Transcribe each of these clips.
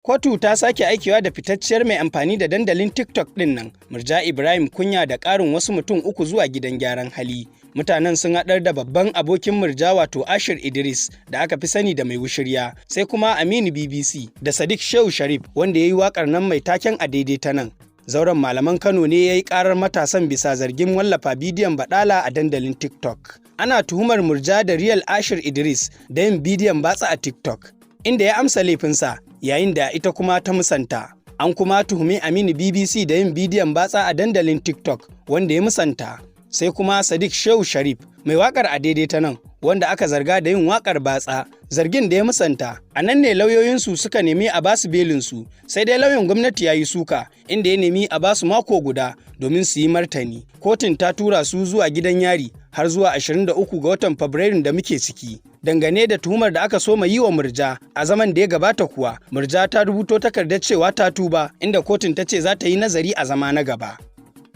Kotu ta sake aikewa da fitacciyar mai amfani da dandalin TikTok ɗin nan, Murja Ibrahim Kunya da ƙarin wasu mutum 3 zuwa gidan gyaran hali. Mutanen sun haɗar da babban abokin Murja wato Ashir Idris da aka fi sani da mai Wushirya, sai kuma Aminu BBC da Sadiq Shehu Sharif wanda ya yi waƙar nan mai taken a daidai ta nan. Zauren malaman Kano ne ya yi ƙarar matasan bisa zargin wallafa bidiyon baɗala a dandalin TikTok. Ana tuhumar Murja da Real Ashir Idris da yin bidiyon batsa a TikTok, inda ya amsa laifinsa yayin da ita kuma ta musanta. An kuma tuhumi Aminu BBC da yin bidiyon batsa a dandalin TikTok wanda ya musanta. Sai kuma Sadiq Shehu Sharif mai waƙar a daidai ta nan wanda aka zarga da yin waƙar batsa, zargin da ya musanta. A nan ne lauyoyinsu suka nemi a basu belinsu, sai dai lauyan gwamnati ya yi suka inda ya nemi a basu mako guda domin su yi martani. Kotun ta tura su zuwa gidan yari har zuwa 23 ga watan Fabrairun da muke ciki. Dangane da tuhumar da aka soma yi wa Murja a zaman da ya gabata kuwa, Murja ta rubuto takardar cewa ta tuba, inda kotun ta ce za ta yi nazari a zama na gaba.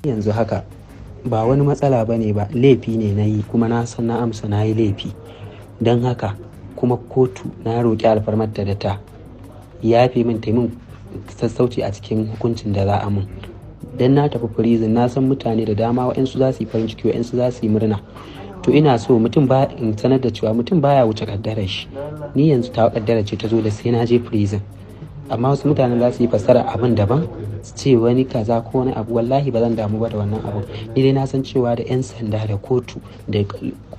Yanzu haka ba wani matsala ba ne ba, laifi ne na yi kuma na san na amsa na yi laifi. Don haka kuma kotu na roƙi alfarmarta da ta yafe min ta min sassauci a cikin hukuncin da za a min. Dan na tafi prison na san mutane da dama wa'yansu za su yi farin ciki wa'yansu za su yi murna. To ina so mutum ba in sanar da cewa mutum baya wuce kaddarar shi. Ni yanzu ta kaddara ce ta zo da sai na je prison. Amma wasu mutanen za su yi fassara abin daban, su ce wani kaza ko wani abu, wallahi ba zan damu ba da wannan abu. Ni dai na san cewa da 'yan sanda da kotu da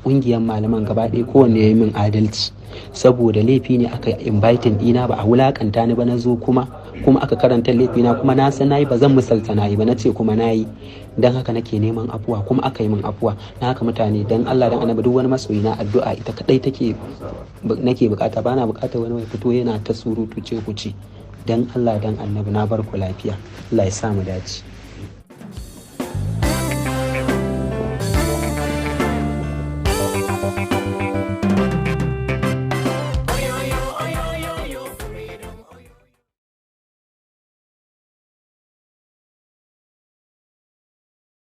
kungiyar malaman gaba ɗaya kowanne ya yi min adalci. Saboda laifi ne aka inviting dina ba a wulakanta ni ba, na zo kuma aka karanta laifina kuma na san nayi ba zan misalta nayi ba, na ce kuma nayi. Dan haka nake neman afuwa kuma aka yi min afuwa. Na haka mutane dan Allah dan Annabi duk wani masoyi na addu'a ita kadai nake bukata, bana bukatar wani mai fito yana ta surutu ce ku ce. Dan Allah dan Annabi na bar ku lafiya. Allah ya sa mu dace.